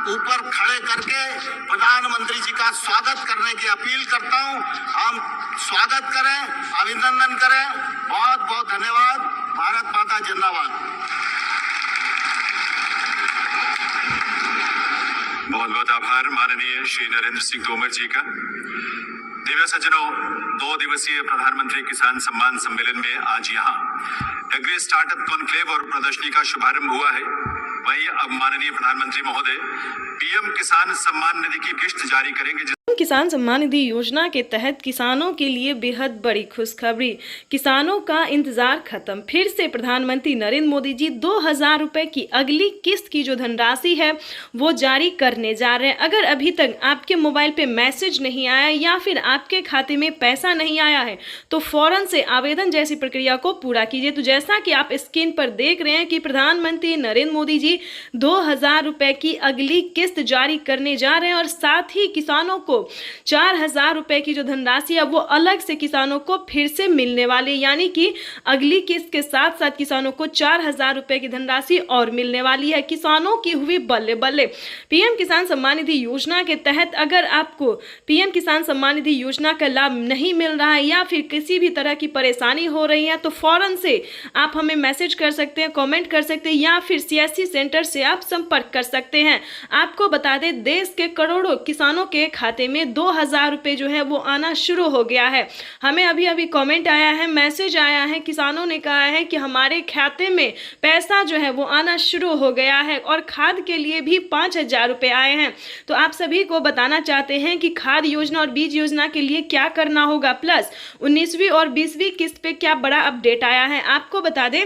ऊपर खड़े करके प्रधानमंत्री जी का स्वागत करने की अपील करता हूं। हम स्वागत करें, अभिनंदन करें। बहुत बहुत धन्यवाद। भारत माता जिंदाबाद। बहुत बहुत आभार माननीय श्री नरेंद्र सिंह तोमर जी का। दिव्य सज्जनों, 2 दिवसीय प्रधानमंत्री किसान सम्मान सम्मेलन में आज यहाँ एग्री स्टार्टअप कॉन्क्लेव और प्रदर्शनी का शुभारंभ हुआ है। वहीं अब माननीय प्रधानमंत्री महोदय पीएम किसान सम्मान निधि की किश्त जारी करेंगे। किसान सम्मान निधि योजना के तहत किसानों के लिए बेहद बड़ी खुशखबरी। किसानों का इंतजार खत्म। फिर से प्रधानमंत्री नरेंद्र मोदी जी 2000 रुपए की अगली किस्त की जो धनराशि है वो जारी करने जा रहे हैं। अगर अभी तक आपके मोबाइल पे मैसेज नहीं आया या फिर आपके खाते में पैसा नहीं आया है तो फौरन से आवेदन जैसी प्रक्रिया को पूरा कीजिए। तो जैसा कि आप स्क्रीन पर देख रहे हैं कि प्रधानमंत्री नरेंद्र मोदी जी 2000 रुपए की अगली किस्त जारी करने जा रहे हैं और साथ ही किसानों को 4000 रुपए की जो धनराशि है वो अलग से किसानों को फिर से मिलने वाली, यानी कि अगली किस्त के साथ साथ किसानों को 4000 रुपए की धनराशि और मिलने वाली है। किसानों की हुई बल्ले बल्ले। पीएम किसान सम्मान निधि योजना के तहत अगर आपको पीएम किसान सम्मान निधि योजना का लाभ नहीं मिल रहा है या फिर किसी भी तरह की परेशानी हो रही है तो फौरन से आप हमें मैसेज कर सकते हैं, कमेंट कर सकते हैं या फिर सीएससी सेंटर से आप संपर्क कर सकते हैं। आपको बता दें, देश के करोड़ों किसानों के खाते में 2000 रुपए जो है वो आना शुरू हो गया है। हमें अभी अभी कमेंट आया है, मैसेज आया है, किसानों ने कहा है कि हमारे खाते में पैसा जो है वो आना शुरू हो गया है और खाद के लिए भी 5000 रुपए आए हैं। तो आप सभी को बताना चाहते हैं कि खाद योजना और बीज योजना के लिए क्या करना होगा, प्लस 19वीं और 20वीं किस्त पे क्या बड़ा अपडेट आया है। आपको बता दें,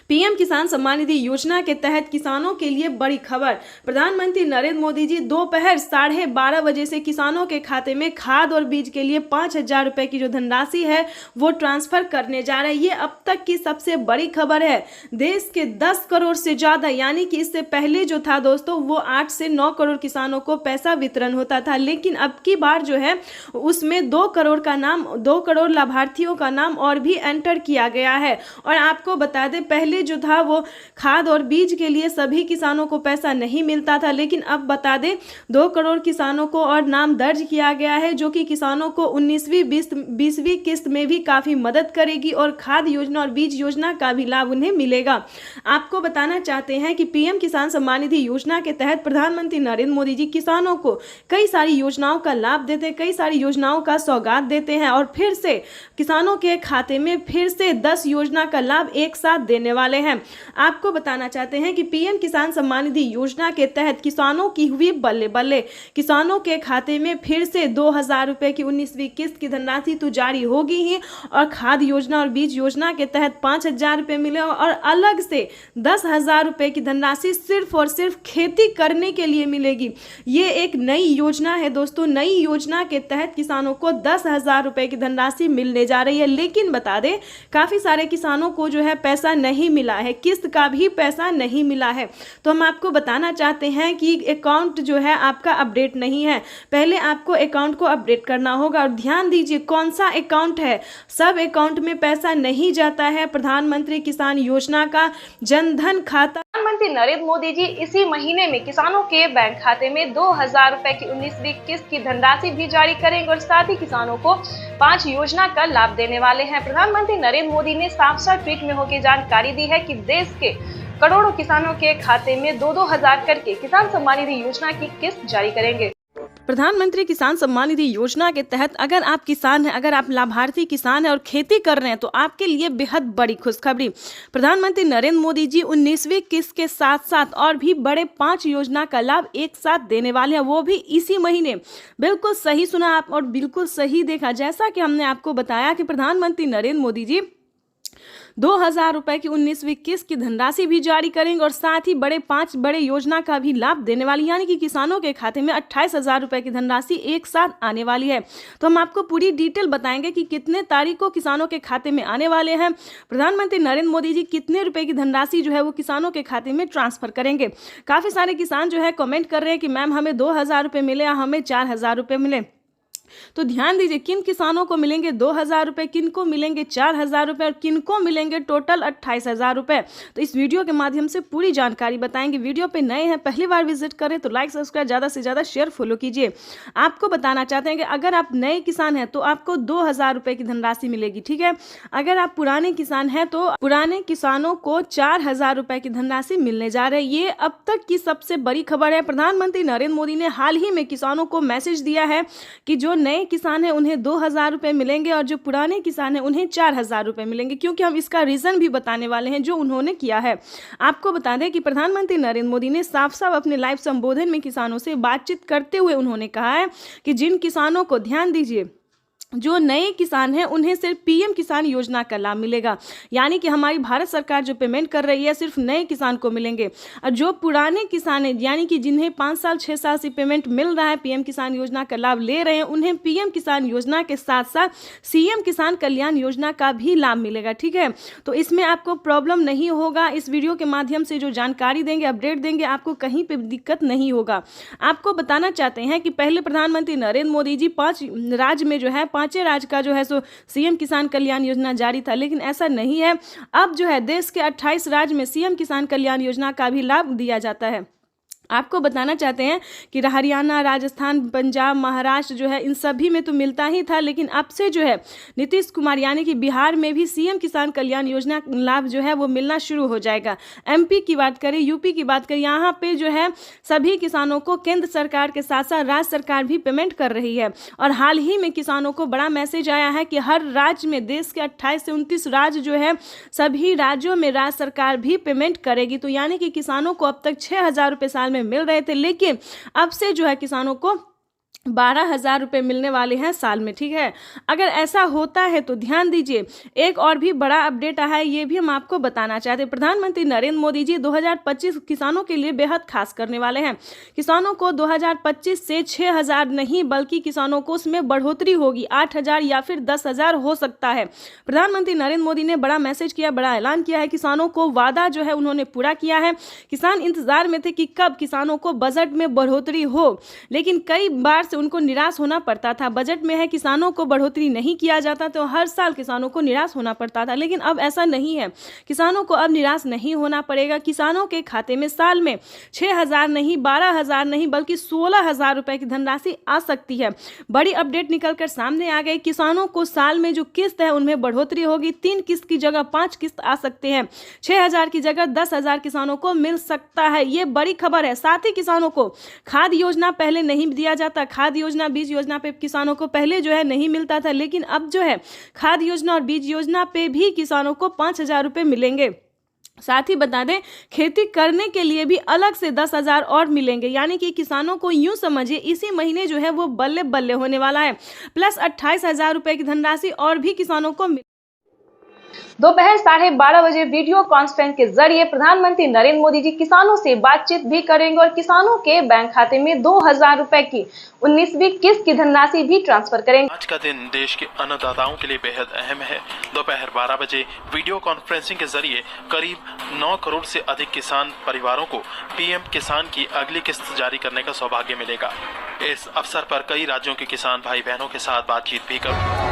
पीएम किसान सम्मान निधि योजना के तहत किसानों के लिए बड़ी खबर। प्रधानमंत्री नरेंद्र मोदी जी दोपहर 12:30 बजे से किसानों के खाते में खाद और बीज के लिए 5000 रुपए की जो धनराशि है वो ट्रांसफर करने जा रहे हैं। ये अब तक की सबसे बड़ी खबर है। देश के 10 करोड़ से ज्यादा, यानी कि इससे पहले जो था दोस्तों वो 8 से 9 करोड़ किसानों को पैसा वितरण होता था, लेकिन अब की बार जो है उसमें 2 करोड़ लाभार्थियों का नाम और भी एंटर किया गया है। और आपको बता दें, पहले जो था वो खाद और बीज के लिए सभी किसानों को पैसा नहीं मिलता था, लेकिन अब बता दें 2 करोड़ किसानों को और नाम दर्ज किया गया है, जो कि किसानों को 19वीं 20वीं किस्त में भी काफी मदद करेगी और खाद योजना और बीज योजना का भी लाभ उन्हें मिलेगा। आपको बताना चाहते हैं कि पीएम किसान सम्मान निधि योजना के तहत प्रधानमंत्री नरेंद्र मोदी जी किसानों को कई सारी योजनाओं का लाभ देते हैं, कई सारी योजनाओं का सौगात देते हैं और फिर से किसानों के खाते में फिर से 10 योजना का लाभ एक साथ देने वाले हैं। आपको बताना चाहते हैं कि पीएम किसान सम्मान निधि योजना के तहत किसानों की हुई बल्ले बल्ले। किसानों के खाते में फिर से 2000 रुपए की 19वीं किस्त की धनराशि तो जारी होगी ही और खाद योजना और बीज योजना के तहत 5000 रुपए मिले और अलग से 10,000 रुपए की धनराशि सिर्फ और सिर्फ खेती करने के लिए मिलेगी। ये एक नई योजना है दोस्तों। नई योजना के तहत किसानों को 10,000 रुपए की धनराशि मिलने जा रही है, लेकिन बता दें काफी सारे किसानों को जो है पैसा नहीं मिला है, किस्त का भी पैसा नहीं मिला है। तो हम आपको बताना चाहते हैं कि अकाउंट जो है आपका अपडेट नहीं है। पहले आपको अकाउंट को अपडेट करना होगा और ध्यान दीजिए कौन सा अकाउंट है। सब अकाउंट में पैसा नहीं जाता है। प्रधानमंत्री किसान योजना का जनधन खाता प्रधानमंत्री नरेंद्र मोदी जी इसी महीने में किसानों के बैंक खाते में 2000 रुपए की 19वीं किस्त की धनराशि भी जारी करेंगे और साथ ही किसानों को 5 योजना का लाभ देने वाले हैं। प्रधानमंत्री नरेंद्र मोदी ने साफ साफ ट्वीट में होकर जानकारी दी है कि देश के करोड़ों किसानों के खाते में 2-2 हजार करके किसान सम्मान निधि योजना की किस्त जारी करेंगे। प्रधानमंत्री किसान सम्मान निधि योजना के तहत अगर आप किसान हैं, अगर आप लाभार्थी किसान हैं और खेती कर रहे हैं तो आपके लिए बेहद बड़ी खुशखबरी। प्रधानमंत्री नरेंद्र मोदी जी 19वीं किस्त के साथ साथ और भी बड़े 5 योजना का लाभ एक साथ देने वाले हैं, वो भी इसी महीने। बिल्कुल सही सुना आप और बिल्कुल सही देखा। जैसा कि हमने आपको बताया कि प्रधानमंत्री नरेंद्र मोदी जी 2000 रुपए की 19वीं किस्त की धनराशि भी जारी करेंगे और साथ ही 5 बड़े योजना का भी लाभ देने वाली, यानी कि किसानों के खाते में 28,000 रुपए की धनराशि एक साथ आने वाली है। तो हम आपको पूरी डिटेल बताएंगे कि कितने तारीख को किसानों के खाते में आने वाले हैं। प्रधानमंत्री नरेंद्र मोदी जी कितने रुपए की धनराशि जो है वो किसानों के खाते में ट्रांसफर करेंगे। काफी सारे किसान जो है कमेंट कर रहे हैं कि मैम हमें 2000 रुपए मिले या हमें 4000 रुपए मिले। तो ध्यान दीजिए, किन किसानों को मिलेंगे 2,000 रुपये, किन को मिलेंगे 4,000 रुपये और किन को मिलेंगे टोटल 28,000 रुपये। तो इस वीडियो के माध्यम से पूरी जानकारी बताएंगे। वीडियो पे नए हैं, पहली बार विजिट करें तो लाइक सब्सक्राइब ज़्यादा से ज़्यादा शेयर फॉलो कीजिए। आपको बताना चाहते हैं कि अगर आप नए किसान हैं तो आपको 2,000 रुपये की धनराशि मिलेगी, ठीक है। अगर आप पुराने किसान हैं तो पुराने किसानों को 4,000 रुपये की धनराशि मिलने जा रही है। ये अब तक की सबसे बड़ी खबर है। प्रधानमंत्री नरेंद्र मोदी ने हाल ही में किसानों को मैसेज दिया है कि जो नए किसान हैं उन्हें 2,000 रुपये मिलेंगे और जो पुराने किसान हैं उन्हें 4,000 रुपये मिलेंगे, क्योंकि हम इसका रीज़न भी बताने वाले हैं जो उन्होंने किया है। आपको बता दें कि प्रधानमंत्री नरेंद्र मोदी ने साफ साफ अपने लाइव संबोधन में किसानों से बातचीत करते हुए उन्होंने कहा है कि जिन किसानों को, ध्यान दीजिए, जो नए किसान हैं उन्हें सिर्फ पीएम किसान योजना का लाभ मिलेगा, यानी कि हमारी भारत सरकार जो पेमेंट कर रही है सिर्फ नए किसान को मिलेंगे। और जो पुराने किसान हैं, यानी कि जिन्हें 5 साल 6 साल से पेमेंट मिल रहा है, पीएम किसान योजना का लाभ ले रहे हैं, उन्हें पीएम किसान योजना के साथ साथ सीएम किसान कल्याण योजना का भी लाभ मिलेगा, ठीक है। तो इसमें आपको प्रॉब्लम नहीं होगा। इस वीडियो के माध्यम से जो जानकारी देंगे, अपडेट देंगे, आपको कहीं पर दिक्कत नहीं होगा। आपको बताना चाहते हैं कि पहले प्रधानमंत्री नरेंद्र मोदी जी 5 राज्य में जो है, 5 राज्य का जो है सो सीएम किसान कल्याण योजना जारी था, लेकिन ऐसा नहीं है। अब जो है देश के 28 राज्य में सीएम किसान कल्याण योजना का भी लाभ दिया जाता है। आपको बताना चाहते हैं कि हरियाणा, राजस्थान, पंजाब, महाराष्ट्र जो है इन सभी में तो मिलता ही था, लेकिन अब से जो है नीतीश कुमार यानी कि बिहार में भी सीएम किसान कल्याण योजना लाभ जो है वो मिलना शुरू हो जाएगा। एमपी की बात करें, यूपी की बात करें, यहाँ पे जो है सभी किसानों को केंद्र सरकार के साथ साथ राज्य सरकार भी पेमेंट कर रही है। और हाल ही में किसानों को बड़ा मैसेज आया है कि हर राज्य में, देश के 28 से 29 राज्य जो है, सभी राज्यों में राज्य सरकार भी पेमेंट करेगी। तो यानी कि किसानों को अब तक 6,000 रुपये साल में मिल रहे थे, लेकिन अब से जो है किसानों को 12,000 रुपये मिलने वाले हैं साल में, ठीक है। अगर ऐसा होता है तो ध्यान दीजिए, एक और भी बड़ा अपडेट आया है, ये भी हम आपको बताना चाहते हैं। प्रधानमंत्री नरेंद्र मोदी जी 2025 किसानों के लिए बेहद खास करने वाले हैं। किसानों को 2025 से 6,000 नहीं बल्कि किसानों को उसमें बढ़ोतरी होगी, 8,000 या फिर 10,000 हो सकता है। प्रधानमंत्री नरेंद्र मोदी ने बड़ा मैसेज किया, बड़ा ऐलान किया है। किसानों को वादा जो है उन्होंने पूरा किया है। किसान इंतजार में थे कि कब किसानों को बजट में बढ़ोतरी हो, लेकिन कई बार से उनको निराश होना पड़ता था। बजट में है किसानों को बढ़ोतरी नहीं किया जाता तो हर साल किसानों को निराश होना पड़ता था, लेकिन अब ऐसा नहीं है। किसानों को अब निराश नहीं होना पड़ेगा। किसानों के खाते में साल में 6,000 नहीं, 12,000 नहीं बल्कि 16,000 रुपए की धनराशि आ सकती है। बड़ी अपडेट निकलकर सामने आ गई। किसानों को साल में जो किस्त है उनमें बढ़ोतरी होगी। 3 किस्त की जगह 5 किस्त आ सकते हैं। 6,000 की जगह 10,000 किसानों को मिल सकता है। ये बड़ी खबर है। साथ ही किसानों को खाद योजना पहले नहीं दिया जाता, खाद योजना, बीज योजना पे किसानों को पहले जो है नहीं मिलता था, लेकिन अब जो है खाद योजना और बीज योजना पे भी किसानों को 5,000 रुपये मिलेंगे। साथ ही बता दें, खेती करने के लिए भी अलग से 10,000 और मिलेंगे, यानी कि किसानों को यूं समझिए इसी महीने जो है वो बल्ले बल्ले होने वाला है। प्लस 28,000 रुपये की धनराशि और भी किसानों को दोपहर 12:30 बजे वीडियो कॉन्फ्रेंस के जरिए प्रधानमंत्री नरेंद्र मोदी जी किसानों से बातचीत भी करेंगे और किसानों के बैंक खाते में 2,000 रुपए की 19वीं किस्त की धनराशि भी ट्रांसफर करेंगे। आज का दिन देश के अन्नदाताओं के लिए बेहद अहम है। दोपहर 12 बजे वीडियो कॉन्फ्रेंसिंग के जरिए करीब 9 करोड़ से अधिक किसान परिवारों को पीएम किसान की अगली किस्त जारी करने का सौभाग्य मिलेगा। इस अवसर पर कई राज्यों के किसान भाई बहनों के साथ बातचीत भी करेंगे।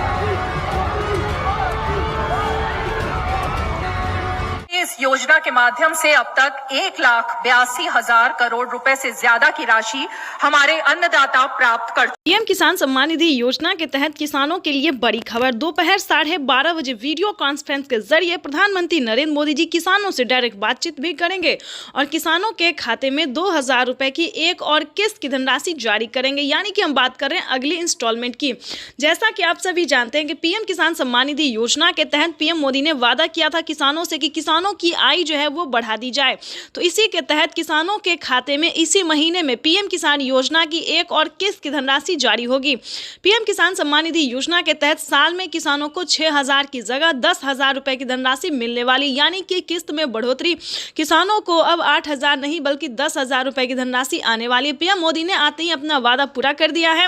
इस योजना के माध्यम से अब तक 1,82,000 करोड़ रुपए से ज्यादा की राशि हमारे अन्नदाता प्राप्त कर। पीएम किसान सम्मान निधि योजना के तहत किसानों के लिए बड़ी खबर। दोपहर 12:30 बजे वीडियो कॉन्फ्रेंस के जरिए प्रधानमंत्री नरेंद्र मोदी जी किसानों से डायरेक्ट बातचीत भी करेंगे और किसानों के खाते में 2,000 रुपए की एक और किस्त की धनराशि जारी करेंगे, यानी कि हम बात कर रहे हैं अगली इंस्टॉलमेंट की। जैसा कि आप सभी जानते हैं कि पीएम किसान सम्मान निधि योजना के तहत पीएम मोदी ने वादा किया था किसानों से कि किसानों की आय जो है वो बढ़ा दी जाए। तो इसी के तहत किसानों के खाते में इसी महीने में पीएम किसान योजना की एक और किस्त की धनराशि जारी होगी। पीएम किसान सम्मान निधि योजना के तहत साल में किसानों को 6,000 की जगह 10,000 रुपए की धनराशि मिलने वाली, यानी कि किस्त में बढ़ोतरी। किसानों को अब 8,000 नहीं बल्कि 10,000 रुपए की धनराशि आने वाली। पीएम मोदी ने आते ही अपना वादा पूरा कर दिया है।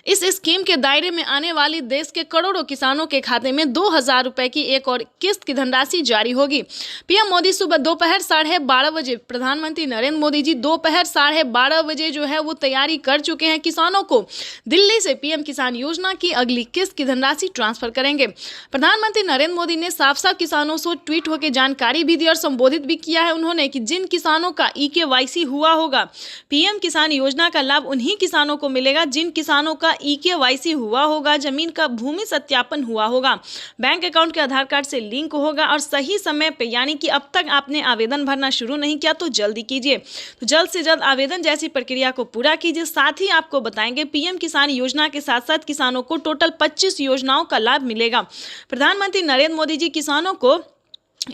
इस स्कीम के दायरे में आने वाली देश के करोड़ों किसानों के खाते में 2,000 रुपए की एक और किस्त की धनराशि जारी होगी। पीएम मोदी सुबह दोपहर 12:30 बजे, प्रधानमंत्री नरेंद्र मोदी जी दोपहर 12:30 बजे जो है वो तैयारी कर चुके हैं। किसानों को दिल्ली से पीएम किसान योजना की अगली किस्त की धनराशि ट्रांसफर करेंगे। प्रधानमंत्री नरेंद्र मोदी ने साफ साफ किसानों से ट्वीट होकर जानकारी भी दी और संबोधित भी किया है उन्होंने कि जिन किसानों का EKYC हुआ होगा, पीएम किसान योजना का लाभ उन्हीं किसानों को मिलेगा जिन किसानों का EKYC हुआ होगा, जमीन का भूमि सत्यापन हुआ होगा, बैंक अकाउंट के आधार कार्ड से लिंक होगा और सही समय पे, यानी कि अब तक आपने आवेदन भरना शुरू नहीं किया तो जल्दी कीजिए। तो जल्द से जल्द आवेदन जैसी प्रक्रिया को पूरा कीजिए। साथ ही आपको बताएंगे पीएम किसान योजना के साथ साथ किसानों को टोटल 25 योजनाओं का लाभ मिलेगा। प्रधानमंत्री नरेंद्र मोदी जी किसानों को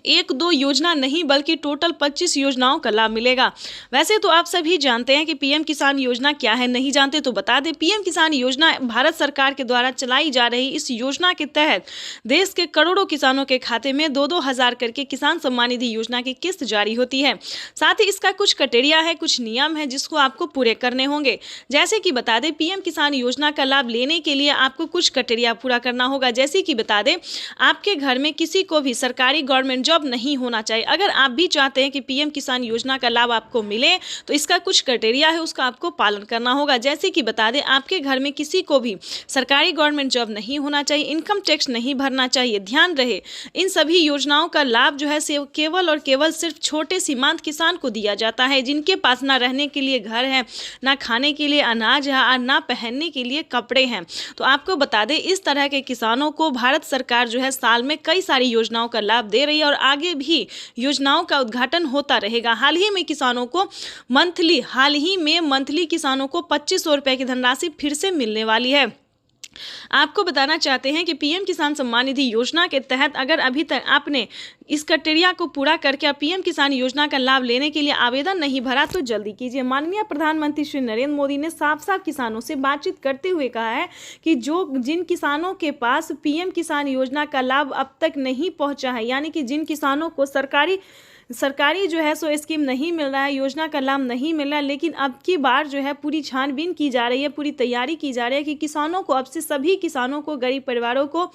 1-2 योजना नहीं बल्कि टोटल 25 योजनाओं का लाभ मिलेगा। वैसे तो आप सभी जानते हैं कि पीएम किसान योजना क्या है, नहीं जानते तो बता दें। पीएम किसान योजना भारत सरकार के द्वारा चलाई जा रही इस योजना के तहत देश के करोड़ों किसानों के खाते में 2-2 हज़ार करके किसान सम्मान निधि योजना की किस्त जारी होती है। साथ ही इसका कुछ क्राइटेरिया है, कुछ नियम है जिसको आपको पूरे करने होंगे। जैसे कि बता दें, पीएम किसान योजना का लाभ लेने के लिए आपको कुछ क्राइटेरिया पूरा करना होगा। जैसे कि बता दें, आपके घर में किसी को भी सरकारी गवर्नमेंट जॉब नहीं होना चाहिए। अगर आप भी चाहते हैं कि पीएम किसान योजना का लाभ आपको मिले तो इसका कुछ क्राइटेरिया है, उसका आपको पालन करना होगा। जैसे कि बता दें, आपके घर में किसी को भी सरकारी गवर्नमेंट जॉब नहीं होना चाहिए, इनकम टैक्स नहीं भरना चाहिए। ध्यान रहे, इन सभी योजनाओं का लाभ जो है केवल और केवल सिर्फ छोटे सीमांत किसान को दिया जाता है, जिनके पास ना रहने के लिए घर है, ना खाने के लिए अनाज है और ना पहनने के लिए कपड़े हैं। तो आपको बता दें, इस तरह के किसानों को भारत सरकार जो है साल में कई सारी योजनाओं का लाभ दे रही है और आगे भी योजनाओं का उद्घाटन होता रहेगा। हाल ही में मंथली किसानों को 2500 रुपए की धनराशि फिर से मिलने वाली है। आपको बताना चाहते हैं कि पीएम किसान सम्मान निधि योजना के तहत अगर अभी तक आपने इस क्राइटेरिया को पूरा करके पीएम किसान योजना का लाभ लेने के लिए आवेदन नहीं भरा तो जल्दी कीजिए। माननीय प्रधानमंत्री श्री नरेंद्र मोदी ने साफ साफ किसानों से बातचीत करते हुए कहा है कि जिन किसानों के पास पीएम किसान योजना का लाभ अब तक नहीं पहुंचा है, यानी कि जिन किसानों को सरकारी जो है सो स्कीम नहीं मिल रहा है, योजना का लाभ नहीं मिल रहा है, लेकिन अब की बार जो है पूरी छानबीन की जा रही है, पूरी तैयारी की जा रही है कि किसानों को अब से सभी किसानों को, गरीब परिवारों को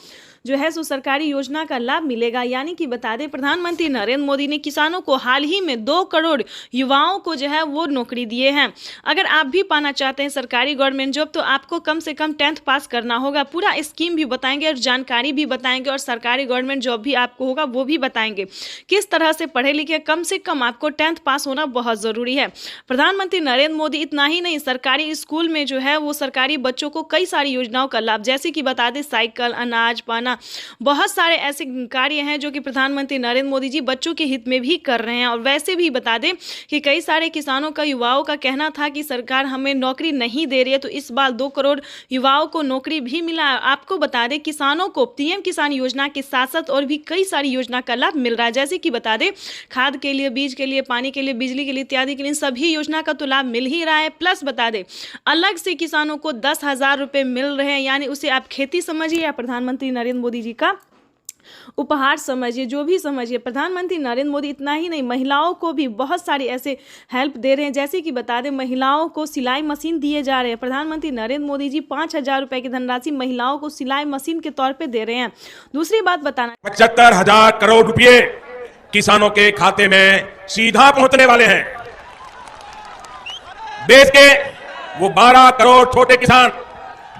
जो है सो सरकारी योजना का लाभ मिलेगा। यानी कि बता दें, प्रधानमंत्री नरेंद्र मोदी ने किसानों को हाल ही में 2 करोड़ युवाओं को जो है वो नौकरी दिए हैं। अगर आप भी पाना चाहते हैं सरकारी गवर्नमेंट जॉब तो आपको कम से कम 10th पास करना होगा। पूरा स्कीम भी बताएंगे और जानकारी भी बताएंगे और सरकारी गवर्नमेंट जॉब भी आपको होगा वो भी बताएंगे। किस तरह से पढ़े लिखे, कम से कम आपको 10th पास होना बहुत ज़रूरी है। प्रधानमंत्री नरेंद्र मोदी इतना ही नहीं, सरकारी स्कूल में जो है वो सरकारी बच्चों को कई सारी योजनाओं का लाभ, जैसे कि बता दें साइकिल, अनाज, पाना, बहुत सारे ऐसे कार्य हैं जो कि प्रधानमंत्री नरेंद्र मोदी जी बच्चों के हित में भी कर रहे हैं। और वैसे भी बता दें कि कई सारे किसानों का, युवाओं का कहना था कि सरकार हमें नौकरी नहीं दे रही है, तो इस बार 2 करोड़ युवाओं को नौकरी भी मिला। आपको बता दें, किसानों को पीएम किसान योजना के साथ साथ और भी कई सारी योजना का लाभ मिल रहा है। जैसे कि बता दें, खाद के लिए, बीज के लिए, पानी के लिए, बिजली के लिए इत्यादि के लिए सभी योजना का तो लाभ मिल ही रहा है। प्लस बता दें, अलग से किसानों को 10,000 रुपए मिल रहे हैं, यानी उसे आप खेती समझिए या प्रधानमंत्री नरेंद्र मोदी जी का उपहार समझिए, जो भी समझिए। प्रधानमंत्री नरेंद्र मोदी इतना ही नहीं, महिलाओं को भी बहुत सारी ऐसे हेल्प दे रहे हैं। जैसे कि बता दें, महिलाओं को सिलाई मशीन दिए जा रहे हैं। प्रधानमंत्री नरेंद्र मोदी जी 5,000 रुपए की धनराशि महिलाओं को सिलाई मशीन के तौर पे दे रहे हैं। दूसरी बात बताना, 75,000 करोड़ रुपए किसानों के खाते में सीधा पहुंचने वाले हैं। देश के वो 12 करोड़ छोटे किसान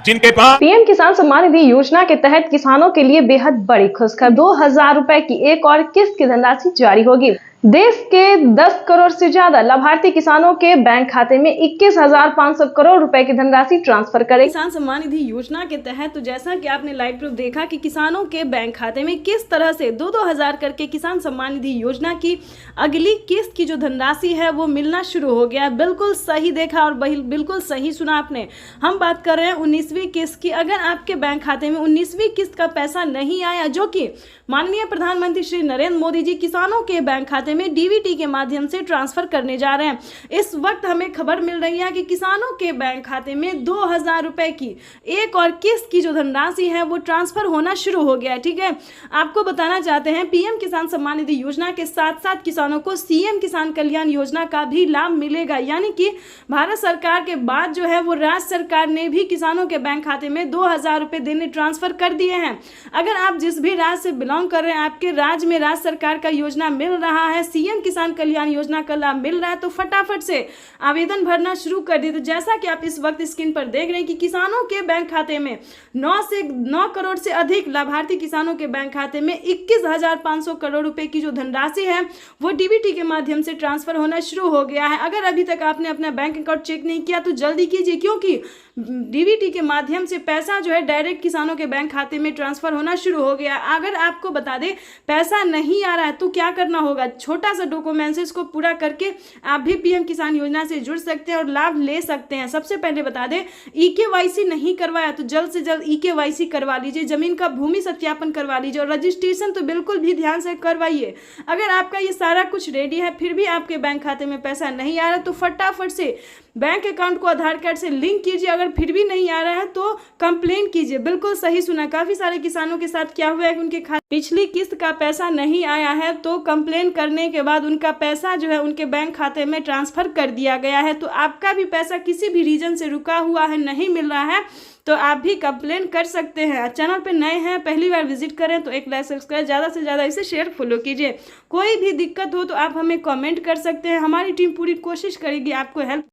जिनके पास पीएम किसान सम्मान निधि योजना के तहत किसानों के लिए बेहद बड़ी खुशखबरी, 2,000 रुपए की एक और किस्त की धनराशि जारी होगी। देश के 10 करोड़ से ज्यादा लाभार्थी किसानों के बैंक खाते में 21,500 करोड़ रुपए की धनराशि ट्रांसफर करेगी। किसान सम्मान निधि योजना के तहत तो जैसा कि आपने लाइव प्रूफ देखा कि किसानों के बैंक खाते में किस तरह से 2-2 हज़ार करके किसान सम्मान निधि योजना की अगली किस्त की जो धनराशि है वो मिलना शुरू हो गया। बिल्कुल सही देखा और बिल्कुल सही सुना आपने। हम बात कर रहे हैं 19वीं किस्त की। अगर आपके बैंक खाते में 19वीं किस्त का पैसा नहीं आया, जो कि माननीय प्रधानमंत्री श्री नरेंद्र मोदी जी किसानों के बैंक खाते खाते में डीबीटी के माध्यम से ट्रांसफर करने जा रहे हैं। इस वक्त हमें खबर मिल रही है कि किसानों के बैंक खाते में 2000 रुपए की एक और किस्त की जो धनराशि है वो ट्रांसफर होना शुरू हो गया है। ठीक है, आपको बताना चाहते हैं पीएम किसान सम्मान निधि योजना के साथ साथ किसानों को सीएम किसान कल्याण योजना का भी लाभ मिलेगा। यानी कि भारत सरकार के बाद जो है वो राज्य सरकार ने भी किसानों के बैंक खाते में 2000 रुपए देने ट्रांसफर कर दिए हैं। अगर आप जिस भी राज्य से बिलोंग कर रहे हैं, आपके राज्य में राज्य सरकार का योजना मिल रहा है, सीएम किसान कल्याण योजना का लाभ मिल रहा है, तो फटाफट से आवेदन भरना शुरू कर दिए। तो जैसा कि आप इस वक्त स्क्रीन पर देख रहे हैं कि किसानों के बैंक खाते में 9 करोड़ से अधिक लाभार्थी किसानों के बैंक खाते में 21,500 करोड़ रुपए की जो धनराशि है वो डीबीटी के माध्यम से ट्रांसफर होना शुरू हो गया है। अगर अभी तक आपने अपना बैंक अकाउंट चेक नहीं किया तो जल्दी कीजिए, क्योंकि डीबीटी के माध्यम से पैसा जो है डायरेक्ट किसानों के बैंक खाते में ट्रांसफर होना शुरू हो गया। अगर आपको बता दें पैसा नहीं आ रहा है तो क्या करना होगा, छोटा सा डॉक्यूमेंट्स को पूरा करके आप भी पीएम किसान योजना से जुड़ सकते हैं और लाभ ले सकते हैं। सबसे पहले बता दें ईकेवाईसी नहीं करवाया तो जल्द से जल्द ईकेवाईसी करवा लीजिए, जमीन का भूमि सत्यापन करवा लीजिए और रजिस्ट्रेशन तो बिल्कुल भी ध्यान से करवाइए। अगर आपका ये सारा कुछ रेडी है फिर भी आपके बैंक खाते में पैसा नहीं आ रहा तो फटाफट से बैंक अकाउंट को आधार कार्ड से लिंक कीजिए। अगर फिर भी नहीं आ रहा है तो कंप्लेन कीजिए। बिल्कुल सही सुना, काफी सारे किसानों के साथ क्या हुआ है कि उनके खाते पिछली किस्त का पैसा नहीं आया है तो कंप्लेन करने के बाद उनका पैसा जो है उनके बैंक खाते में ट्रांसफर कर दिया गया है। तो आपका भी पैसा किसी भी रीजन से रुका हुआ है, नहीं मिल रहा है, तो आप भी कंप्लेन कर सकते हैं। चैनल पे नए हैं, पहली बार विजिट करें तो एक लाइक सब्सक्राइब, ज़्यादा से ज़्यादा इसे शेयर फॉलो कीजिए। कोई भी दिक्कत हो तो आप हमें कमेंट कर सकते हैं, हमारी टीम पूरी कोशिश करेगी आपको हेल्प।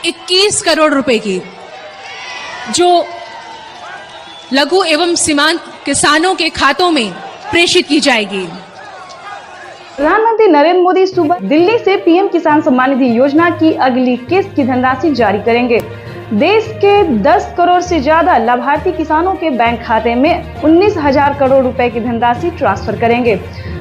21 करोड़ रुपए की जो लघु एवं सीमांत किसानों के खातों में प्रेषित की जाएगी। प्रधानमंत्री नरेंद्र मोदी सुबह दिल्ली से पीएम किसान सम्मान निधि योजना की अगली किस्त की धनराशि जारी करेंगे। देश के 10 करोड़ से ज्यादा लाभार्थी किसानों के बैंक खाते में 19,000 करोड़ रुपए की धनराशि ट्रांसफर करेंगे।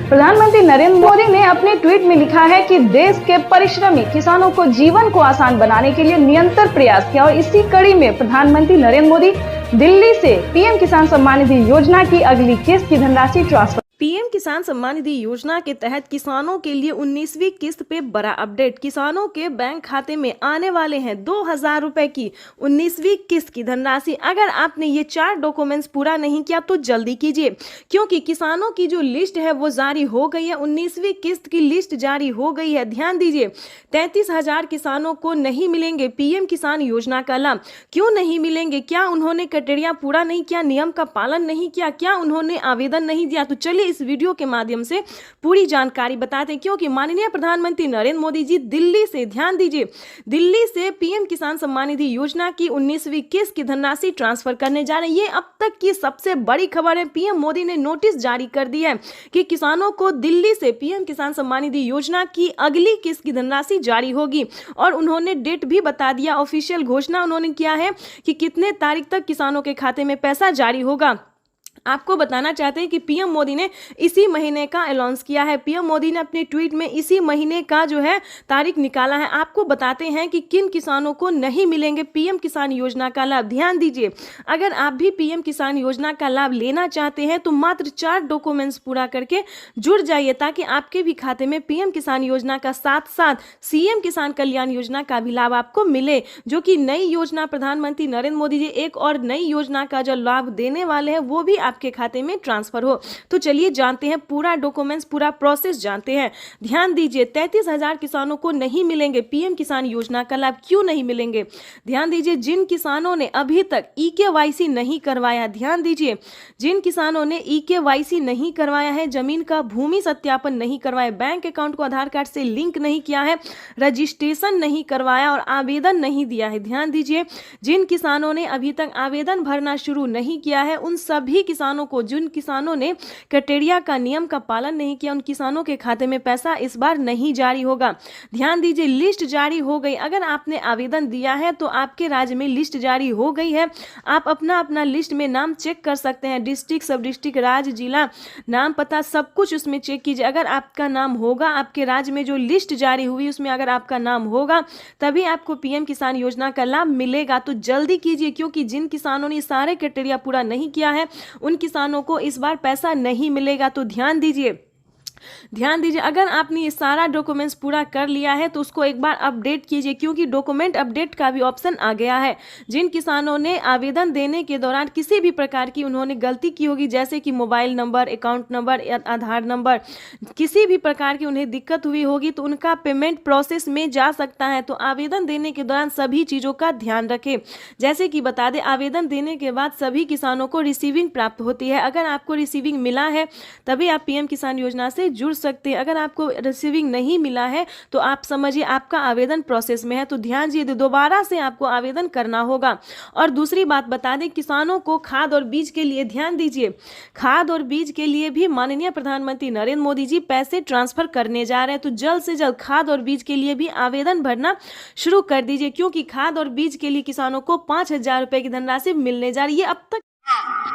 प्रधानमंत्री नरेंद्र मोदी ने अपने ट्वीट में लिखा है कि देश के परिश्रमी किसानों को जीवन को आसान बनाने के लिए निरंतर प्रयास किया और इसी कड़ी में प्रधानमंत्री नरेंद्र मोदी दिल्ली से पीएम किसान सम्मान निधि योजना की अगली किस्त की धनराशि ट्रांसफर। पीएम किसान सम्मान निधि योजना के तहत किसानों के लिए 19वीं किस्त पे बड़ा अपडेट। किसानों के बैंक खाते में आने वाले हैं 2000 रुपए की 19वीं किस्त की धनराशि। अगर आपने ये 4 डॉक्यूमेंट्स पूरा नहीं किया तो जल्दी कीजिए, क्योंकि किसानों की जो लिस्ट है वो जारी हो गई है। 19वीं किस्त की लिस्ट जारी हो गई है। ध्यान दीजिए, 33,000 किसानों को नहीं मिलेंगे पीएम किसान योजना का लाभ। क्यों नहीं मिलेंगे? क्या उन्होंने क्राइटेरिया पूरा नहीं किया, नियम का पालन नहीं किया, क्या उन्होंने आवेदन नहीं दिया? तो चलिए इस वीडियो के माध्यम से पूरी जानकारी बताते हैं, क्योंकि माननीय प्रधानमंत्री नरेंद्र मोदी जी दिल्ली से, ध्यान दीजिए, दिल्ली से पीएम किसान सम्मान निधि योजना की 19वीं किस्त की धनराशि ट्रांसफर करने जा रहे हैं। ये अब तक की सबसे बड़ी खबर है। पीएम मोदी ने नोटिस जारी कर दी है कि किसानों को दिल्ली से पीएम किसान सम्मान निधि योजना की अगली किस्त की धनराशि जारी होगी और उन्होंने डेट भी बता दिया। ऑफिशियल घोषणा उन्होंने किया है कि कितने तारीख तक किसानों के खाते में पैसा जारी होगा। आपको बताना चाहते हैं कि पीएम मोदी ने इसी महीने का अनाउंस किया है। पीएम मोदी ने अपने ट्वीट में इसी महीने का जो है तारीख निकाला है। आपको बताते हैं कि किन किसानों को नहीं मिलेंगे पीएम किसान योजना का लाभ। ध्यान दीजिए, अगर आप भी पीएम किसान योजना का लाभ लेना चाहते हैं तो मात्र 4 डॉक्यूमेंट्स पूरा करके जुड़ जाइए, ताकि आपके भी खाते में पीएम किसान योजना का साथ साथ सीएम किसान कल्याण योजना का भी लाभ आपको मिले, जो कि नई योजना प्रधानमंत्री नरेंद्र मोदी जी एक और नई योजना का जो लाभ देने वाले हैं वो भी आपके खाते में ट्रांसफर हो। तो चलिए जानते हैं पूरा डॉक्यूमेंट्स, पूरा प्रोसेस जानते हैं। ध्यान दीजिए, 33,000 किसानों को नहीं मिलेंगे पीएम किसान योजना का लाभ। क्यों नहीं मिलेंगे? ध्यान दीजिए, जिन किसानों ने अभी तक ईकेवाईसी नहीं करवाया, ध्यान दीजिए, जिन किसानों ने ईकेवाईसी नहीं करवाया है, जमीन का भूमि सत्यापन नहीं करवाया, बैंक अकाउंट को आधार कार्ड से लिंक नहीं किया है, रजिस्ट्रेशन नहीं करवाया और आवेदन नहीं दिया है। ध्यान दीजिए, जिन किसानों ने अभी तक आवेदन भरना शुरू नहीं किया है, उन सभी किसानों को, जिन किसानों ने क्राइटेरिया का, नियम का पालन नहीं किया, उन किसानों के खाते में पैसा इस बार नहीं जारी होगा। ध्यान दीजिए, लिस्ट जारी हो गई। अगर आपने आवेदन दिया है तो आपके राज्य में लिस्ट जारी हो गई है। आप अपना अपना लिस्ट में नाम चेक कर सकते हैं, डिस्ट्रिक्ट, सब डिस्ट्रिक्ट, राज्य, जिला, नाम, पता, सब कुछ उसमें चेक कीजिए। अगर आपका नाम होगा, आपके राज्य में जो लिस्ट जारी हुई उसमें अगर आपका नाम होगा, तभी आपको पीएम किसान योजना का लाभ मिलेगा। तो जल्दी कीजिए, क्योंकि जिन किसानों ने सारे क्राइटेरिया पूरा नहीं किया है उन किसानों को इस बार पैसा नहीं मिलेगा। तो ध्यान दीजिए, ध्यान दीजिए, अगर आपने ये सारा डॉक्यूमेंट्स पूरा कर लिया है तो उसको एक बार अपडेट कीजिए, क्योंकि डॉक्यूमेंट अपडेट का भी ऑप्शन आ गया है। जिन किसानों ने आवेदन देने के दौरान किसी भी प्रकार की उन्होंने गलती की होगी, जैसे कि मोबाइल नंबर, अकाउंट नंबर या आधार नंबर, किसी भी प्रकार की उन्हें दिक्कत हुई होगी तो उनका पेमेंट प्रोसेस में जा सकता है। तो आवेदन देने के दौरान सभी चीज़ों का ध्यान रखें। जैसे कि बता दें, आवेदन देने के बाद सभी किसानों को रिसीविंग प्राप्त होती है। अगर आपको रिसीविंग मिला है तभी आप पीएम किसान योजना से जुड़ सकते हैं। अगर आपको रिसीविंग नहीं मिला है तो आप समझिए आपका आवेदन प्रोसेस में है। तो ध्यान दीजिए, दोबारा से आपको आवेदन करना होगा। और दूसरी बात बता दें, किसानों को खाद और बीज के लिए ध्यान दीजिए, खाद और बीज के लिए भी माननीय प्रधानमंत्री नरेंद्र मोदी जी पैसे ट्रांसफर करने जा रहे हैं। तो जल्द से जल्द खाद और बीज के लिए भी आवेदन भरना शुरू कर दीजिए, क्योंकि खाद और बीज के लिए किसानों को 5,000 रुपए की धनराशि मिलने जा रही है। अब तक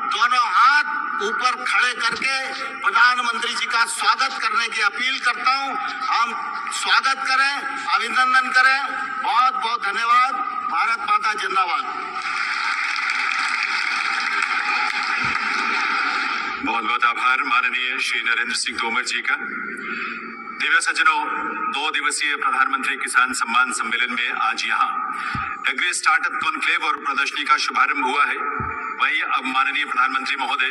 दोनों हाथ ऊपर खड़े करके प्रधानमंत्री जी का स्वागत करने की अपील करता हूं। हम स्वागत करें, अभिनंदन करें। बहुत बहुत धन्यवाद। भारत माता जिंदाबाद। बहुत बहुत आभार माननीय श्री नरेंद्र सिंह तोमर जी का। दिव्य सज्जनों, 2 दिवसीय प्रधानमंत्री किसान सम्मान सम्मेलन में आज यहाँ एग्री स्टार्टअप कॉन्क्लेव और प्रदर्शनी का शुभारंभ हुआ है। वहीं अब माननीय प्रधानमंत्री महोदय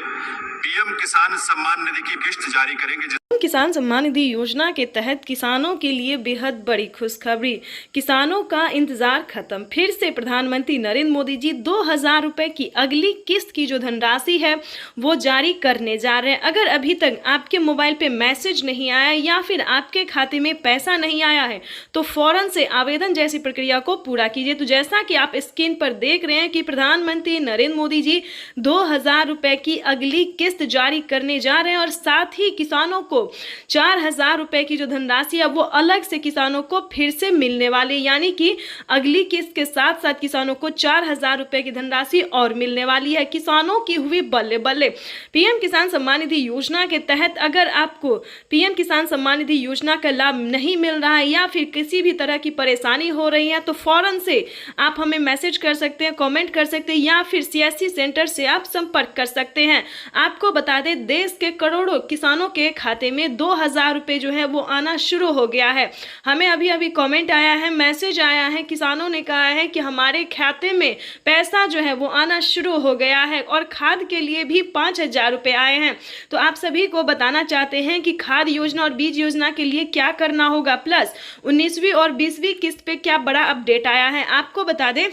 पीएम किसान सम्मान निधि की किस्त जारी करेंगे। किसान सम्मान निधि योजना के तहत किसानों के लिए बेहद बड़ी खुशखबरी। किसानों का इंतजार खत्म। फिर से प्रधानमंत्री नरेंद्र मोदी जी 2,000 रुपए की अगली किस्त की जो धनराशि है वो जारी करने जा रहे हैं। अगर अभी तक आपके मोबाइल पे मैसेज नहीं आया या फिर आपके खाते में पैसा नहीं आया है तो फौरन से आवेदन जैसी प्रक्रिया को पूरा कीजिए। तो जैसा कि आप स्क्रीन पर देख रहे हैं कि प्रधानमंत्री नरेंद्र मोदी जी 2,000 रुपए की अगली किस्त जारी करने जा रहे हैं और साथ ही किसानों को 4,000 रुपए की जो धनराशि है वो अलग से किसानों को फिर से मिलने वाली, यानी कि अगली किस्त के साथ साथ किसानों को 4,000 रुपए की धनराशि और मिलने वाली है। किसानों की हुई बल्ले बल्ले। पीएम किसान सम्मान निधि योजना के तहत अगर आपको पीएम किसान सम्मान निधि योजना का लाभ नहीं मिल रहा है या फिर किसी भी तरह की परेशानी हो रही है तो फौरन से आप हमें मैसेज कर सकते हैं, कमेंट कर सकते हैं या फिर सीएससी सेंटर से आप संपर्क कर सकते हैं। आपको बता दें, देश के करोड़ों किसानों के खाते में 2,000 रुपए जो है वो आना शुरू हो गया है। हमें अभी अभी कमेंट आया है, मैसेज आया है, किसानों ने कहा है कि हमारे खाते में पैसा जो है वो आना शुरू हो गया है और खाद के लिए भी 5,000 रुपए आए हैं। तो आप सभी को बताना चाहते हैं कि खाद योजना और बीज योजना के लिए क्या करना होगा, प्लस 19वीं और 20वीं किस्त पे क्या बड़ा अपडेट आया है। आपको बता दें,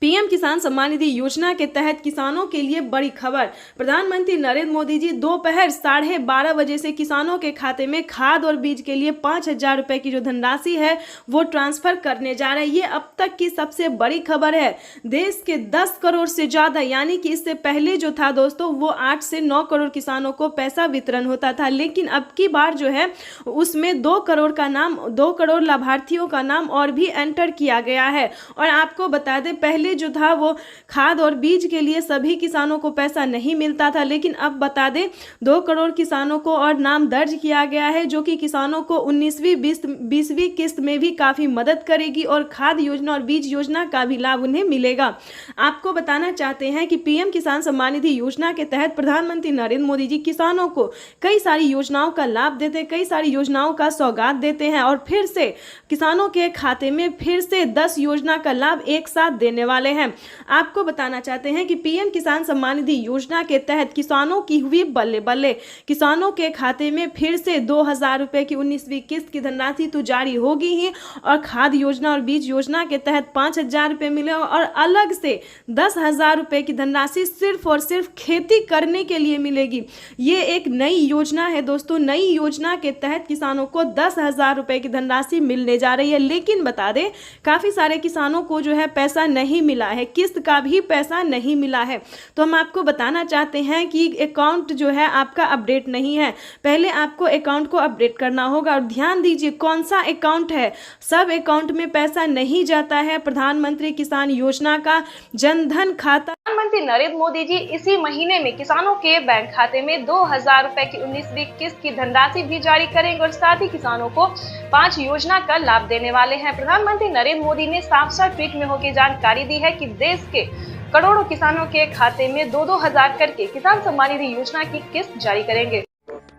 पीएम किसान सम्मान निधि योजना के तहत किसानों के लिए बड़ी खबर। प्रधानमंत्री नरेंद्र मोदी जी दोपहर 12:30 बजे से किसानों के खाते में खाद और बीज के लिए 5,000 रुपए की जो धनराशि है वो ट्रांसफर करने जा रहे हैं। ये अब तक की सबसे बड़ी खबर है। देश के 10 करोड़ से ज्यादा, यानी कि इससे पहले जो था दोस्तों वो 8 से 9 करोड़ किसानों को पैसा वितरण होता था, लेकिन अब की बार जो है उसमें 2 करोड़ लाभार्थियों का नाम और भी एंटर किया गया है। और आपको बता दें, पहले जो था वो खाद और बीज के लिए सभी किसानों को पैसा नहीं मिलता था, लेकिन अब बता दें 2 करोड़ किसानों को और नाम दर्ज किया गया है, जो कि किसानों को 19वीं 20वीं किस्त में भी काफी मदद करेगी और खाद योजना और बीज योजना का भी लाभ उन्हें मिलेगा। आपको बताना चाहते हैं कि पीएम किसान सम्मान निधि योजना के तहत प्रधानमंत्री नरेंद्र मोदी जी किसानों को कई सारी योजनाओं का लाभ देते हैं, कई सारी योजनाओं का सौगात देते हैं और फिर से किसानों के खाते में फिर से 10 योजना का लाभ एक साथ देने वाले हैं। आपको बताना चाहते हैं कि पीएम किसान सम्मान निधि योजना के तहत किसानों की हुई बल्ले बल्ले। किसानों के खाते में फिर से 2,000 रुपए की 19वीं किस्त की धनराशि तो जारी होगी ही और खाद योजना और बीज योजना के तहत 5,000 रुपए मिले और अलग से 10,000 रुपए की धनराशि सिर्फ और सिर्फ खेती करने के लिए मिलेगी। ये एक नई योजना है दोस्तों। नई योजना के तहत किसानों को 10,000 रुपए की धनराशि मिलने जा रही है, लेकिन बता दें काफी सारे किसानों को जो है पैसा नहीं मिला है, किस्त का भी पैसा नहीं मिला है। तो हम आपको बताना चाहते हैं कि अकाउंट जो है आपका अपडेट नहीं है। पहले आपको अकाउंट को अपडेट करना होगा और ध्यान दीजिए कौन सा अकाउंट है। सब अकाउंट में पैसा नहीं जाता है। प्रधानमंत्री किसान योजना का जनधन खाता प्रधानमंत्री नरेंद्र मोदी जी इसी महीने में किसानों के बैंक खाते में 2,000 रुपए की 19वीं किस्त की धनराशि भी जारी करेंगे और साथ ही किसानों को 5 योजना का लाभ देने वाले हैं। प्रधानमंत्री नरेंद्र मोदी ने साफ ट्वीट में होकर जानकारी दी है कि देश के करोड़ों किसानों के खाते में 2-2 हजार करके किसान सम्मान निधि योजना की किस्त जारी करेंगे।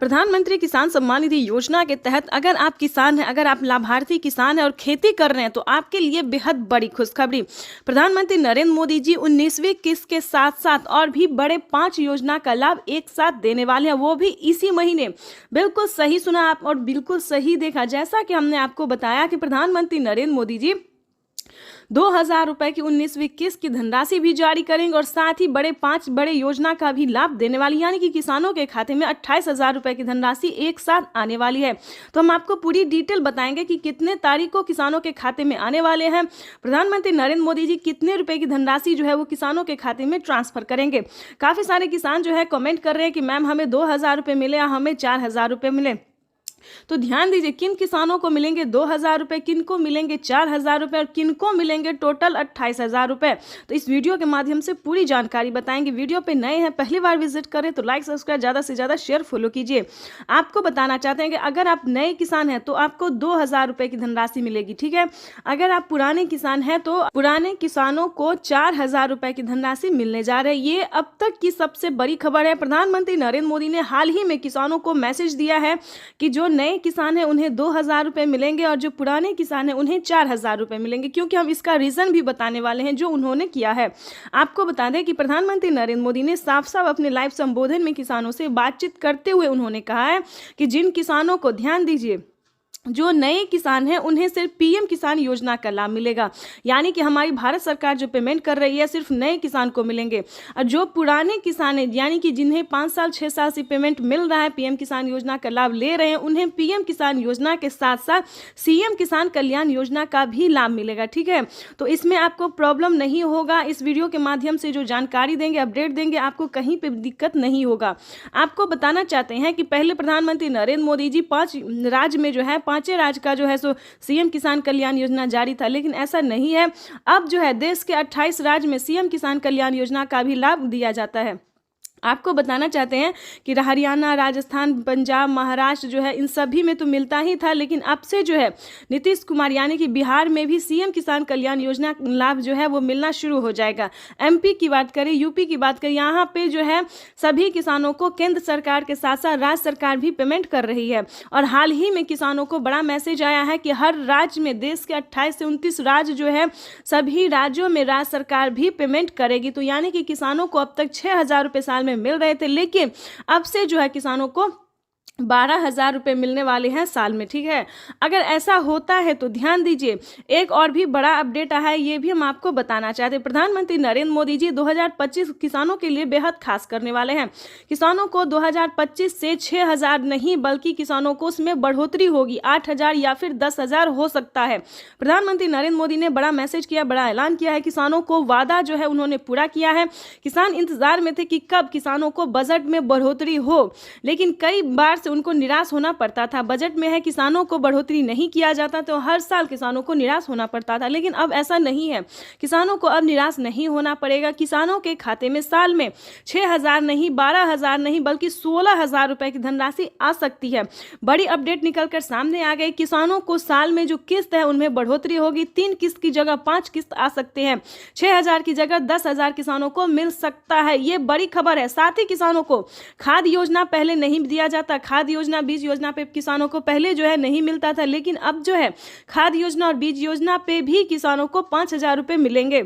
प्रधानमंत्री किसान सम्मान निधि योजना के तहत अगर आप किसान हैं, अगर आप लाभार्थी किसान हैं और खेती कर रहे हैं तो आपके लिए बेहद बड़ी खुशखबरी। प्रधानमंत्री नरेंद्र मोदी जी 19वीं किस्त के साथ साथ और भी बड़े 5 योजना का लाभ एक साथ देने वाले हैं, वो भी इसी महीने। बिल्कुल सही सुना आप और बिल्कुल सही देखा। जैसा कि हमने आपको बताया कि प्रधानमंत्री नरेंद्र मोदी जी 2000 रुपए की 19वीं किस्त की धनराशि भी जारी करेंगे और साथ ही 5 बड़े योजना का भी लाभ देने वाली, यानी कि किसानों के खाते में 28,000 रुपए की धनराशि एक साथ आने वाली है। तो हम आपको पूरी डिटेल बताएंगे कि कितने तारीख को किसानों के खाते में आने वाले हैं, प्रधानमंत्री नरेंद्र मोदी जी कितने रुपए की धनराशि जो है वो किसानों के खाते में ट्रांसफर करेंगे। काफी सारे किसान जो है कमेंट कर रहे हैं कि मैम हमें 2000 रुपये मिले या हमें 4000 रुपये मिले। तो ध्यान दीजिए, किन किसानों को मिलेंगे 2000 रुपये, किन को मिलेंगे 4000 रुपये और किन को मिलेंगे टोटल 28,000 रुपये। तो इस वीडियो के माध्यम से पूरी जानकारी बताएंगे। वीडियो पे नए हैं, पहली बार विजिट करें तो लाइक सब्सक्राइब ज़्यादा से ज़्यादा शेयर फॉलो कीजिए। आपको बताना चाहते हैं कि अगर आप नए किसान हैं तो आपको 2000 रुपये की धनराशि मिलेगी, ठीक है। अगर आप पुराने किसान हैं तो पुराने किसानों को 4000 रुपये की धनराशि मिलने जा रही है। ये अब तक की सबसे बड़ी खबर है। प्रधानमंत्री नरेंद्र मोदी ने हाल ही में किसानों को मैसेज दिया है कि जो नए किसान हैं उन्हें 2000 रुपये मिलेंगे और जो पुराने किसान हैं उन्हें 4000 रुपये मिलेंगे, क्योंकि हम इसका रीजन भी बताने वाले हैं जो उन्होंने किया है। आपको बता दें कि प्रधानमंत्री नरेंद्र मोदी ने साफ साफ अपने लाइव संबोधन में किसानों से बातचीत करते हुए उन्होंने कहा है कि जिन किसानों को, ध्यान दीजिए, जो नए किसान हैं उन्हें सिर्फ पीएम किसान योजना का लाभ मिलेगा, यानी कि हमारी भारत सरकार जो पेमेंट कर रही है सिर्फ नए किसान को मिलेंगे। और जो पुराने किसान हैं, यानी कि जिन्हें 5 साल 6 साल से पेमेंट मिल रहा है, पीएम किसान योजना का लाभ ले रहे हैं, उन्हें पीएम किसान योजना के साथ साथ सीएम किसान कल्याण योजना का भी लाभ मिलेगा, ठीक है। तो इसमें आपको प्रॉब्लम नहीं होगा। इस वीडियो के माध्यम से जो जानकारी देंगे, अपडेट देंगे, आपको कहीं पर दिक्कत नहीं होगा। आपको बताना चाहते हैं कि पहले प्रधानमंत्री नरेंद्र मोदी जी 5 राज्य में जो है 5 राज्य का जो है सो सीएम किसान कल्याण योजना जारी था, लेकिन ऐसा नहीं है। अब जो है देश के 28 राज्य में सीएम किसान कल्याण योजना का भी लाभ दिया जाता है। आपको बताना चाहते हैं कि हरियाणा, राजस्थान, पंजाब, महाराष्ट्र जो है इन सभी में तो मिलता ही था, लेकिन अब से जो है नीतीश कुमार यानी कि बिहार में भी सीएम किसान कल्याण योजना लाभ जो है वो मिलना शुरू हो जाएगा। एमपी की बात करें, यूपी की बात करें, यहाँ पे जो है सभी किसानों को केंद्र सरकार के साथ साथ राज्य सरकार भी पेमेंट कर रही है। और हाल ही में किसानों को बड़ा मैसेज आया है कि हर राज्य में, देश के 28 से 29 राज्य जो है, सभी राज्यों में राज्य सरकार भी पेमेंट करेगी। तो यानी कि किसानों को अब तक 6000 रुपये साल में मिल रहे थे, लेकिन अब से जो है किसानों को 12,000 रुपये मिलने वाले हैं साल में, ठीक है। अगर ऐसा होता है तो ध्यान दीजिए, एक और भी बड़ा अपडेट आया है, ये भी हम आपको बताना चाहते हैं। प्रधानमंत्री नरेंद्र मोदी जी 2025 किसानों के लिए बेहद खास करने वाले हैं। किसानों को 2025 से 6000 नहीं बल्कि किसानों को उसमें बढ़ोतरी होगी, 8000 या फिर 10,000 हो सकता है। प्रधानमंत्री नरेंद्र मोदी ने बड़ा मैसेज किया, बड़ा ऐलान किया है। किसानों को वादा जो है उन्होंने पूरा किया है। किसान इंतजार में थे कि कब किसानों को बजट में बढ़ोतरी हो, लेकिन कई बार से उनको निराश होना पड़ता था। बजट में है किसानों को बढ़ोतरी नहीं किया जाता तो हर साल किसानों को निराश होना पड़ता था, लेकिन अब ऐसा नहीं है। किसानों को अब निराश नहीं होना पड़ेगा। किसानों के खाते में साल में 6000 नहीं, 12,000 नहीं बल्कि 16,000 रुपए की धनराशि आ सकती है। बड़ी अपडेट निकलकर सामने आ गई। किसानों को साल में जो किस्त है उनमें बढ़ोतरी होगी। 3 किस्त की जगह 5 किस्त आ सकते हैं। 6000 की जगह 10,000 किसानों को मिल सकता है। ये बड़ी खबर है। साथ ही किसानों को खाद योजना पहले नहीं दिया जाता, खाद योजना, बीज योजना पे किसानों को पहले जो है नहीं मिलता था, लेकिन अब जो है खाद योजना और बीज योजना पे भी किसानों को 5000 रुपये मिलेंगे।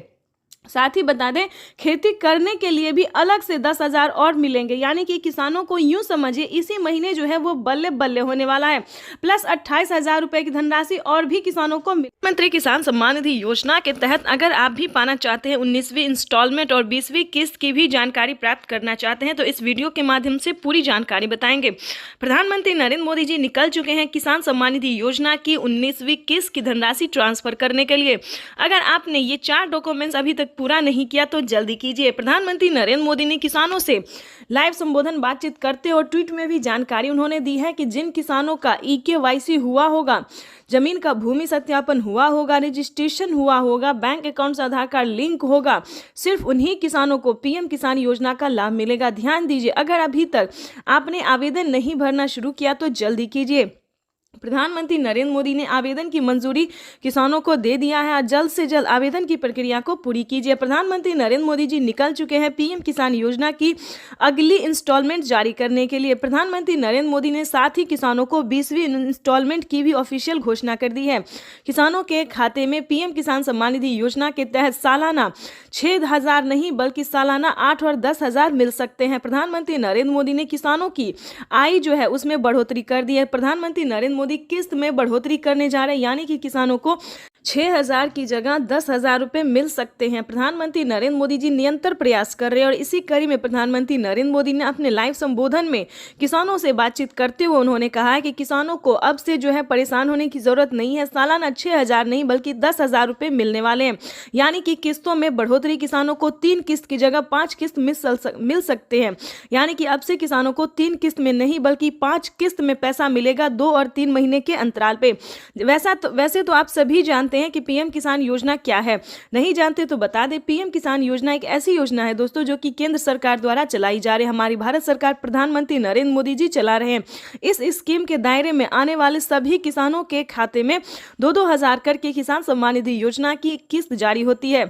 साथ ही बता दें, खेती करने के लिए भी अलग से 10,000 और मिलेंगे, यानी कि किसानों को यूं समझिए इसी महीने जो है वो बल्ले बल्ले होने वाला है। प्लस 28,000 रुपए की धनराशि और भी किसानों को। प्रधानमंत्री किसान सम्मान निधि योजना के तहत अगर आप भी पाना चाहते हैं 19वीं इंस्टॉलमेंट और 20वीं किस्त की भी जानकारी प्राप्त करना चाहते हैं तो इस वीडियो के माध्यम से पूरी जानकारी बताएंगे। प्रधानमंत्री नरेंद्र मोदी जी निकल चुके हैं किसान सम्मान निधि योजना की 19वीं किस्त की धनराशि ट्रांसफर करने के लिए। अगर आपने ये 4 डॉक्यूमेंट्स अभी तक पूरा नहीं किया तो जल्दी कीजिए। प्रधानमंत्री नरेंद्र मोदी ने किसानों से लाइव संबोधन बातचीत करते और ट्वीट में भी जानकारी उन्होंने दी है कि जिन किसानों का EKYC हुआ होगा, जमीन का भूमि सत्यापन हुआ होगा, रजिस्ट्रेशन हुआ होगा, बैंक अकाउंट से आधार कार्ड लिंक होगा, सिर्फ उन्हीं किसानों को पीएम किसान योजना का लाभ मिलेगा। ध्यान दीजिए, अगर अभी तक आपने आवेदन नहीं भरना शुरू किया तो जल्दी कीजिए। प्रधानमंत्री नरेंद्र मोदी ने आवेदन की मंजूरी किसानों को दे दिया है। जल्द से जल्द आवेदन की प्रक्रिया को पूरी कीजिए। प्रधानमंत्री नरेंद्र मोदी जी निकल चुके हैं पीएम किसान योजना की अगली इंस्टॉलमेंट जारी करने के लिए। प्रधानमंत्री नरेंद्र मोदी ने साथ ही किसानों को 20वीं इंस्टॉलमेंट की भी ऑफिशियल घोषणा कर दी है। किसानों के खाते में पीएम किसान सम्मान निधि योजना के तहत सालाना 6,000 नहीं बल्कि सालाना 8 और 10,000 मिल सकते हैं। प्रधानमंत्री नरेंद्र मोदी ने किसानों की आय जो है उसमें बढ़ोतरी कर दी है। प्रधानमंत्री नरेंद्र मोदी किस्त में बढ़ोतरी करने जा रहे हैं, यानी कि किसानों को 6,000 की जगह 10,000 रुपए मिल सकते हैं। प्रधानमंत्री नरेंद्र मोदी जी निरंतर प्रयास कर रहे हैं और इसी कड़ी में प्रधानमंत्री नरेंद्र मोदी ने अपने लाइव संबोधन में किसानों से बातचीत करते हुए उन्होंने कहा है कि किसानों को अब से जो है परेशान होने की जरूरत नहीं है। सालाना 6,000 नहीं बल्कि 10,000 रुपए मिलने वाले हैं, यानी कि किस्तों में बढ़ोतरी। किसानों को 3 किस्त की जगह 5 किस्त मिल सकते हैं, यानी कि अब से किसानों को 3 किस्त में नहीं बल्कि 5 किस्त में पैसा मिलेगा 2 और 3 महीने के अंतराल पे। वैसे तो आप सभी जानते हैं कि पीएम किसान योजना क्या है। नहीं जानते तो बता दें, पीएम किसान योजना एक ऐसी योजना है दोस्तों जो कि केंद्र सरकार द्वारा चलाई जा रही है। हमारी भारत सरकार प्रधानमंत्री नरेंद्र मोदी जी चला रहे हैं। इस स्कीम के दायरे में आने वाले सभी किसानों के खाते में 2-2 हजार करके किसान सम्मान निधि योजना की किस्त जारी होती है।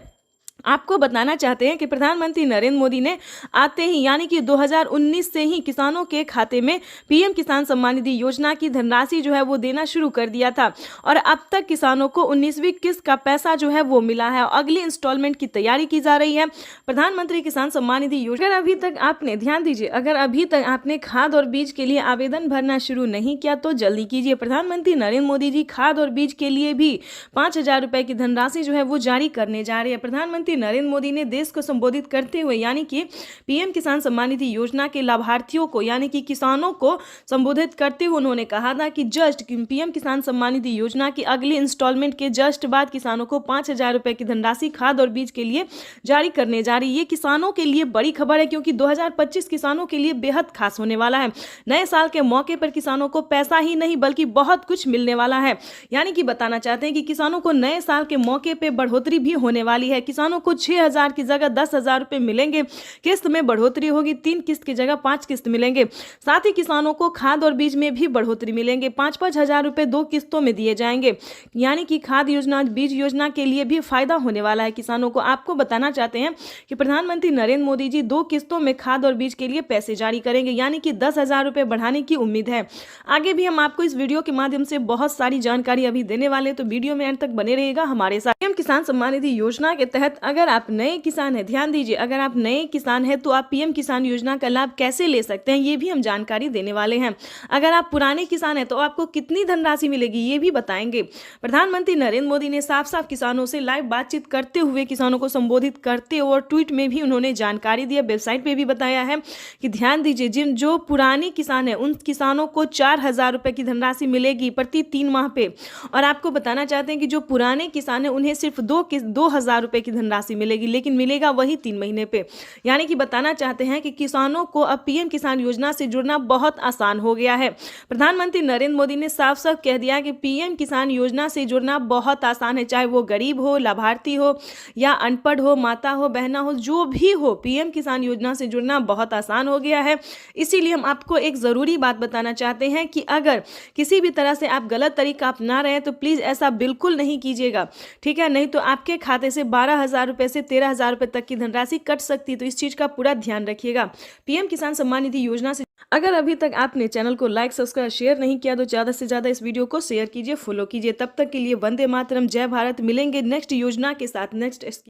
आपको बताना चाहते हैं कि प्रधानमंत्री नरेंद्र मोदी ने आते ही यानी कि 2019 से ही किसानों के खाते में पीएम किसान सम्मान निधि योजना की धनराशि जो है वो देना शुरू कर दिया था और अब तक किसानों को 19वीं किस्त का पैसा जो है वो मिला है और अगली इंस्टॉलमेंट की तैयारी की जा रही है। प्रधानमंत्री किसान सम्मान निधि योजना अगर अभी तक आपने ध्यान दीजिए, अगर अभी तक आपने खाद और बीज के लिए आवेदन भरना शुरू नहीं किया तो जल्दी कीजिए। प्रधानमंत्री नरेंद्र मोदी जी खाद और बीज के लिए भी 5,000 रुपए की धनराशि जो है वो जारी करने जा रहे हैं। प्रधानमंत्री नरेंद्र मोदी ने देश को संबोधित करते हुए यानी कि पीएम किसान सम्मान निधि योजना के लाभार्थियों को यानी कि किसानों को संबोधित करते हुए उन्होंने कहा था कि जस्ट पीएम किसान सम्मान निधि योजना की अगली इंस्टॉलमेंट के जस्ट बाद किसानों को 5,000 रुपए की धनराशि खाद और बीज के लिए जारी करने जा रही है। ये किसानों के लिए बड़ी खबर है क्योंकि 2025 किसानों के लिए बेहद खास होने वाला है। नए साल के मौके पर किसानों को पैसा ही नहीं बल्कि बहुत कुछ मिलने वाला है, यानी कि बताना चाहते हैं कि किसानों को नए साल के मौके पर बढ़ोतरी भी होने वाली है। किसानों को 6,000 की जगह 10,000 रुपए मिलेंगे। किस्त में बढ़ोतरी होगी, 3 किस्त की जगह 5 किस्त मिलेंगे। साथ ही किसानों को खाद और बीज में भी बढ़ोतरी मिलेंगे। 5-5 हजार रुपए 2 किस्तों में दिए जाएंगे, यानी कि खाद योजना बीज योजना के लिए भी फायदा होने वाला है किसानों को। आपको बताना चाहते हैं कि प्रधानमंत्री नरेंद्र मोदी जी 2 किस्तों में खाद और बीज के लिए पैसे जारी करेंगे, यानी कि 10,000 रुपए बढ़ाने की उम्मीद है। आगे भी हम आपको इस वीडियो के माध्यम से बहुत सारी जानकारी अभी देने वाले हैं, तो वीडियो में अंत तक बने रहिएगा हमारे साथ। पीएम किसान सम्मान निधि योजना के तहत अगर आप नए किसान है, ध्यान दीजिए, अगर आप नए किसान हैं तो आप पीएम किसान योजना का लाभ कैसे ले सकते हैं ये भी हम जानकारी देने वाले हैं। अगर आप पुराने किसान हैं तो आपको कितनी धनराशि मिलेगी ये भी बताएंगे। प्रधानमंत्री नरेंद्र मोदी ने साफ साफ किसानों से लाइव बातचीत करते हुए किसानों को संबोधित करते और ट्वीट में भी उन्होंने जानकारी दी है, वेबसाइट पे भी बताया है कि ध्यान दीजिए, जो पुराने किसान है उन किसानों को 4,000 रुपए की धनराशि मिलेगी प्रति 3 माह पे। और आपको बताना चाहते हैं कि जो पुराने किसान है उन्हें सिर्फ 2,000 रुपए की धनराशि मिलेगी, लेकिन मिलेगा वही 3 महीने पे। यानी कि बताना चाहते हैं कि किसानों को अब पीएम किसान योजना से जुड़ना बहुत आसान हो गया है। प्रधानमंत्री नरेंद्र मोदी ने साफ साफ कह दिया कि पीएम किसान योजना से जुड़ना बहुत आसान है, चाहे वो गरीब हो, लाभार्थी हो या अनपढ़ हो, माता हो, बहना हो, जो भी हो, पीएम किसान योजना से जुड़ना बहुत आसान हो गया है। इसीलिए हम आपको एक जरूरी बात बताना चाहते हैं कि अगर किसी भी तरह से आप गलत तरीका अपना रहे हैं तो प्लीज ऐसा बिल्कुल नहीं कीजिएगा, ठीक है? नहीं तो आपके खाते से 12,000 रुपए से 13,000 रुपए तक की धनराशि कट सकती है, तो इस चीज का पूरा ध्यान रखिएगा। पीएम किसान सम्मान निधि योजना से अगर अभी तक आपने चैनल को लाइक सब्सक्राइब शेयर नहीं किया तो ज्यादा से ज्यादा इस वीडियो को शेयर कीजिए, फॉलो कीजिए। तब तक के लिए वंदे मातरम, जय भारत। मिलेंगे नेक्स्ट योजना के साथ, नेक्स्ट